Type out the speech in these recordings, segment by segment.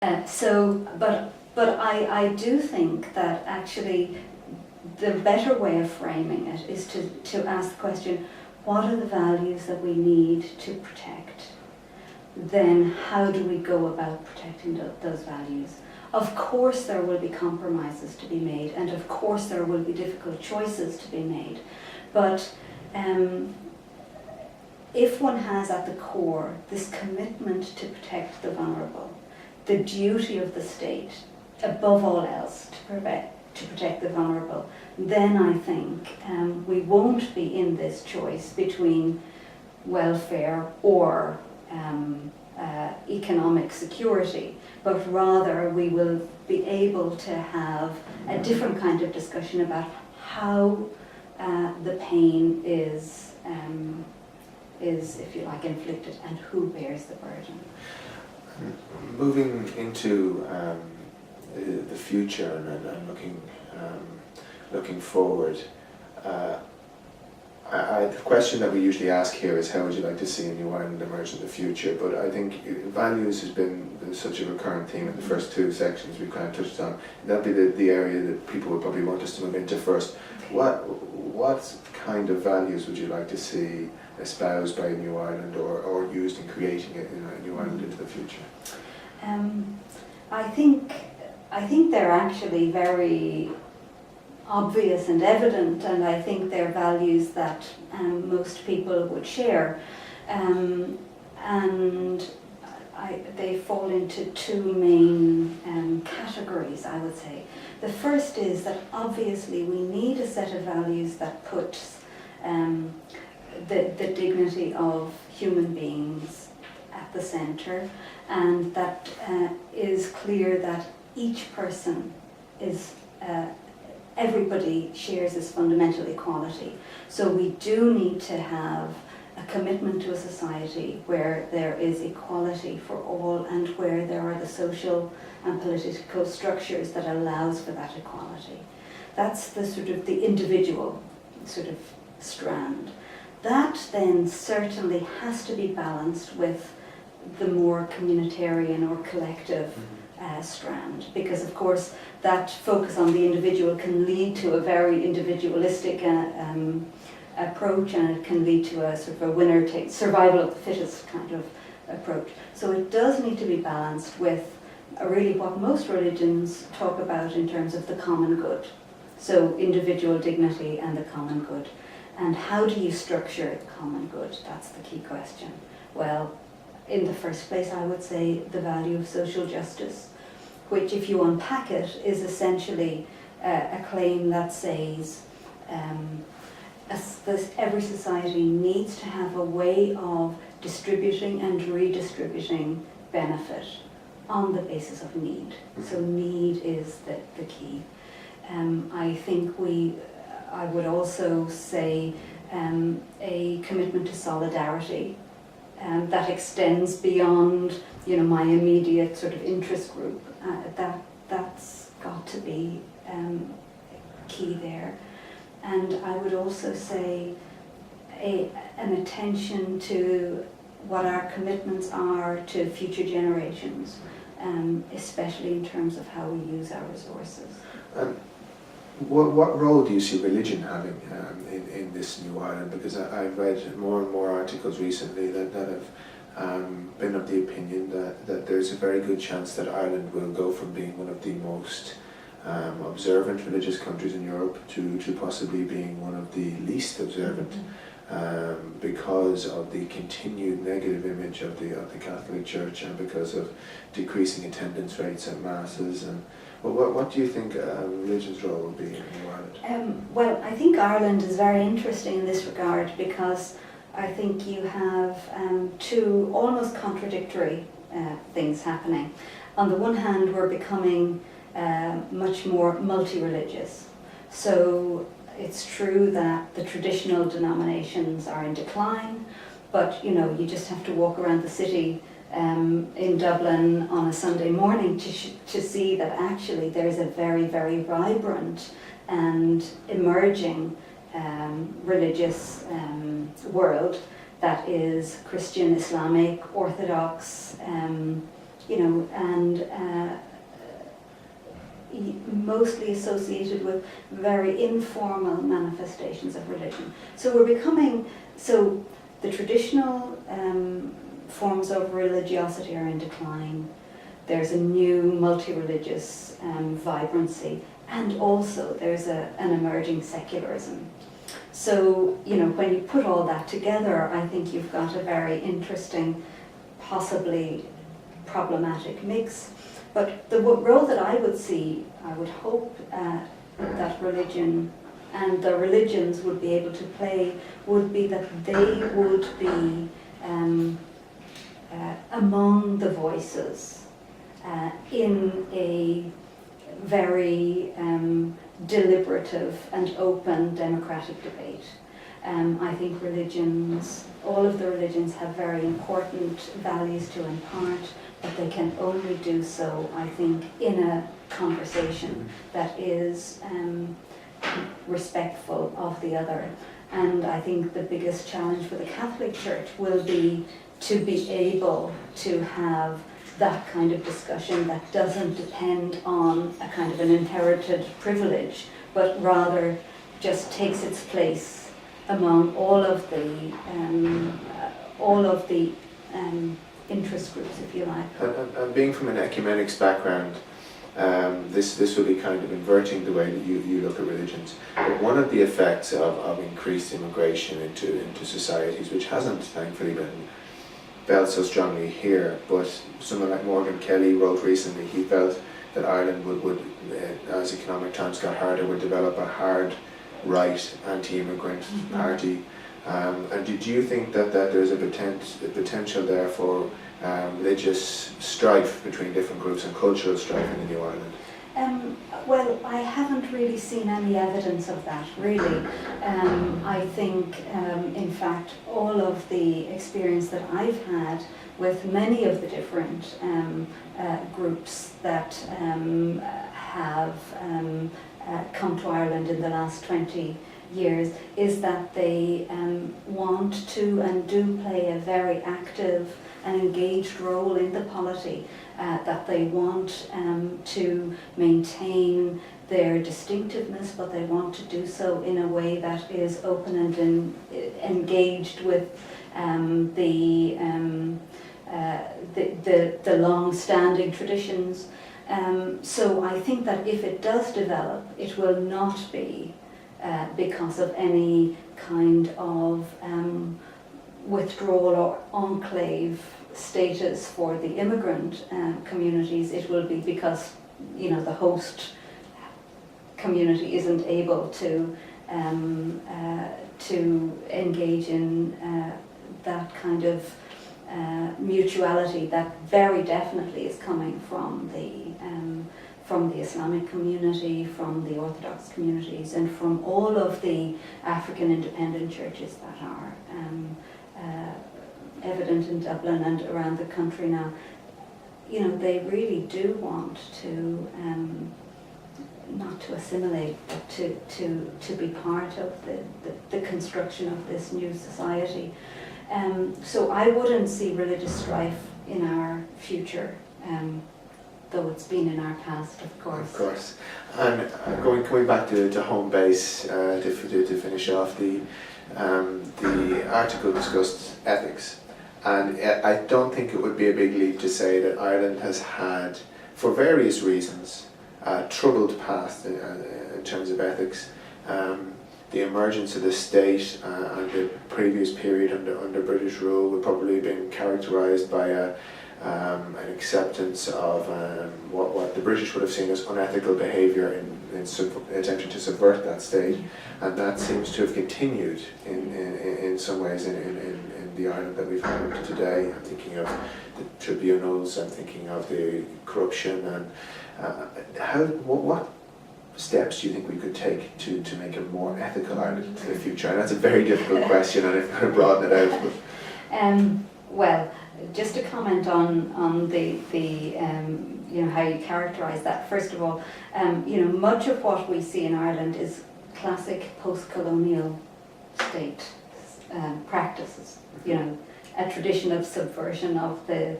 But I do think that actually the better way of framing it is to ask the question, what are the values that we need to protect? Then how do we go about protecting those values? Of course there will be compromises to be made, and of course there will be difficult choices to be made. But if one has at the core this commitment to protect the vulnerable, the duty of the state, above all else, to protect the vulnerable, then I think we won't be in this choice between welfare or economic security, but rather we will be able to have a different kind of discussion about how the pain is, if you like, inflicted, and who bears the burden. Moving into the future and looking forward, the question that we usually ask here is, how would you like to see a New Ireland emerge in the future? But I think values has been such a recurrent theme in the first two sections we've kind of touched on. That'd be the area that people would probably want us to move into first. What kind of values would you like to see espoused by a New Ireland or used in creating a New Ireland into the future? I think they're actually very obvious and evident, and I think they're values that most people would share, and they fall into two main categories, I would say. The first is that obviously we need a set of values that puts the dignity of human beings at the centre, and that is clear that each person is everybody shares this fundamental equality. So we do need to have a commitment to a society where there is equality for all, and where there are the social and political structures that allows for that equality. That's the sort of the individual sort of strand. That then certainly has to be balanced with the more communitarian or collective strand, because of course that focus on the individual can lead to a very individualistic approach, and it can lead to a sort of a winner takes survival of the fittest kind of approach. So it does need to be balanced with really what most religions talk about in terms of the common good. So individual dignity and the common good. And how do you structure the common good? That's the key question. Well, in the first place, I would say the value of social justice, which, if you unpack it, is essentially a claim that says every society needs to have a way of distributing and redistributing benefit on the basis of need. So need is the key. I think I would also say a commitment to solidarity that extends beyond, my immediate sort of interest group. That's got to be key there. And I would also say an attention to what our commitments are to future generations, especially in terms of how we use our resources. What role do you see religion having in this New Ireland? Because I've read more and more articles recently that have been of the opinion that there's a very good chance that Ireland will go from being one of the most observant religious countries in Europe to possibly being one of the least observant, because of the continued negative image of the Catholic Church, and because of decreasing attendance rates at masses. And what do you think religion's role will be in New Ireland? Well, I think Ireland is very interesting in this regard, because I think you have two almost contradictory things happening. On the one hand, we're becoming much more multi-religious. So it's true that the traditional denominations are in decline, but you just have to walk around the city in Dublin on a Sunday morning to see that actually there is a very, very vibrant and emerging religious world that is Christian, Islamic, Orthodox, and mostly associated with very informal manifestations of religion. So the traditional forms of religiosity are in decline. There's a new multi-religious vibrancy, and also there's an emerging secularism. So, when you put all that together, I think you've got a very interesting, possibly problematic mix. But the role that I would see, I would hope that religion and the religions would be able to play would be that they would be among the voices in a very deliberative and open democratic debate. I think all of the religions have very important values to impart, but they can only do so, I think, in a conversation that is respectful of the other. And I think the biggest challenge for the Catholic Church will be to be able to have that kind of discussion that doesn't depend on a kind of an inherited privilege, but rather just takes its place among all of the interest groups, if you like. And being from an ecumenics background, this will be kind of inverting the way that you look at religions. But one of the effects of increased immigration into societies, which hasn't thankfully been felt so strongly here, but someone like Morgan Kelly wrote recently, he felt that Ireland would as economic times got harder, would develop a hard right anti-immigrant party. And do you think that there's a potential there for religious strife between different groups and cultural strife in the New Ireland? Well, I haven't really seen any evidence of that, really. I think, in fact, all of the experience that I've had with many of the different groups that have come to Ireland in the last 20 years is that they want to and do play a very active and engaged role in the polity, that they want to maintain their distinctiveness, but they want to do so in a way that is open and engaged with the long-standing traditions. So I think that if it does develop, it will not be because of any kind of withdrawal or enclave status for the immigrant communities. It will be because the host community isn't able to engage in that kind of mutuality that very definitely is coming from the Islamic community, from the Orthodox communities, and from all of the African independent churches that are evident in Dublin and around the country now. They really do want to not to assimilate, but to be part of the construction of this new society. So I wouldn't see religious strife in our future, though it's been in our past, of course. Of course. And coming back to home base, to finish off, the article discussed ethics. And I don't think it would be a big leap to say that Ireland has had, for various reasons, a troubled past in terms of ethics. The emergence of the state and the previous period under British rule would probably have been characterised by an acceptance of what the British would have seen as unethical behaviour in attempting to subvert that state, and that seems to have continued in some ways in the Ireland that we've had today. I'm thinking of the tribunals, I'm thinking of the corruption, and what steps do you think we could take to make a more ethical Ireland into the future? And that's a very difficult question, and I've kind of broadened it out. Well, just to comment on the how you characterise that. First of all, much of what we see in Ireland is classic post-colonial state practices. A tradition of subversion of the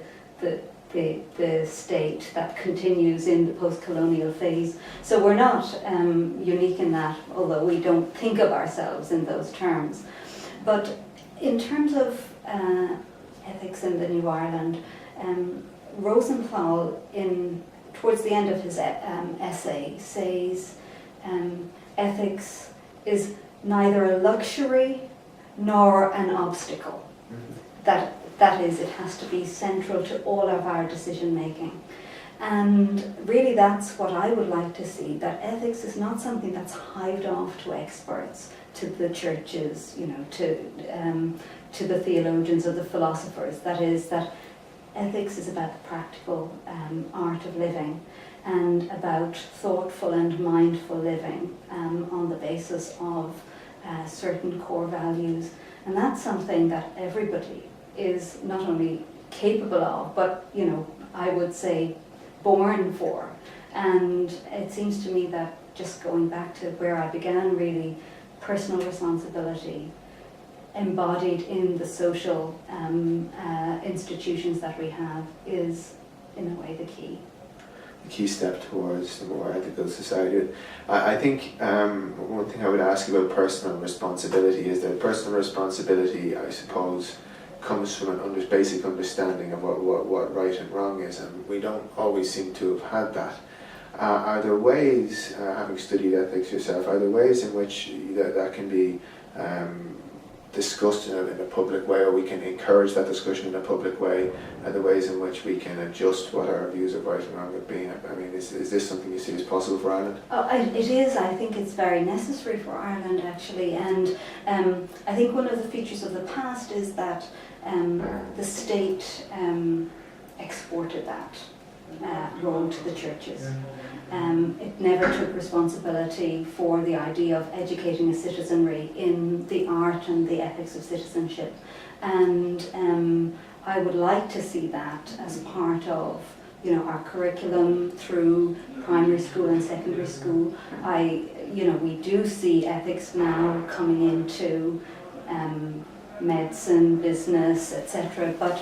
the state that continues in the post-colonial phase. So we're not unique in that, although we don't think of ourselves in those terms. But in terms of ethics in the New Ireland, Rosenthal, towards the end of his essay, says ethics is neither a luxury nor an obstacle. That is, it has to be central to all of our decision making. And really that's what I would like to see, that ethics is not something that's hived off to experts, to the churches, to the theologians or the philosophers. That is, that ethics is about the practical art of living, and about thoughtful and mindful living on the basis of certain core values. And that's something that everybody is not only capable of, but I would say born for. And it seems to me that, just going back to where I began, really, personal responsibility embodied in the social institutions that we have is, in a way, the key. The key step towards the more ethical society. I think one thing I would ask about personal responsibility is that personal responsibility, I suppose, comes from an basic understanding of what right and wrong is, and we don't always seem to have had that. Are there ways, having studied ethics yourself, are there ways in which that can be discussed in a public way, or we can encourage that discussion in a public way? Are there ways in which we can adjust what our views of right and wrong would be? I mean, is this something you see as possible for Ireland? It is. I think it's very necessary for Ireland, actually, and I think one of the features of the past is that the state exported that role to the churches. It never took responsibility for the idea of educating a citizenry in the art and the ethics of citizenship. And I would like to see that as part of our curriculum through primary school and secondary school. We do see ethics now coming into medicine, business, etc. But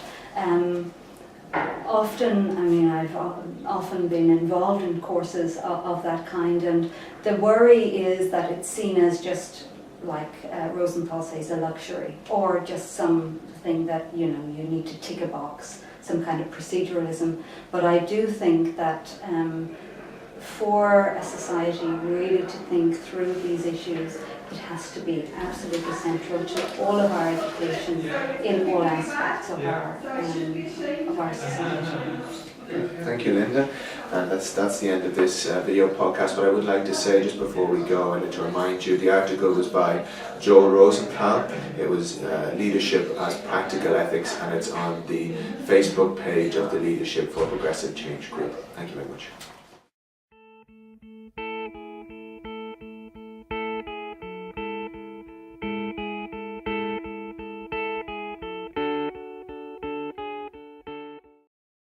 often, I've often been involved in courses of that kind, and the worry is that it's seen as just, like Rosenthal says, a luxury, or just something that you need to tick a box, some kind of proceduralism. But I do think that for a society really to think through these issues, it has to be absolutely central to all of our education in all aspects of our society. Thank you, Linda. And that's the end of this video podcast. What I would like to say just before we go, and to remind you, the article was by Joel Rosenthal. It was Leadership as Practical Ethics, and it's on the Facebook page of the Leadership for Progressive Change group. Thank you very much.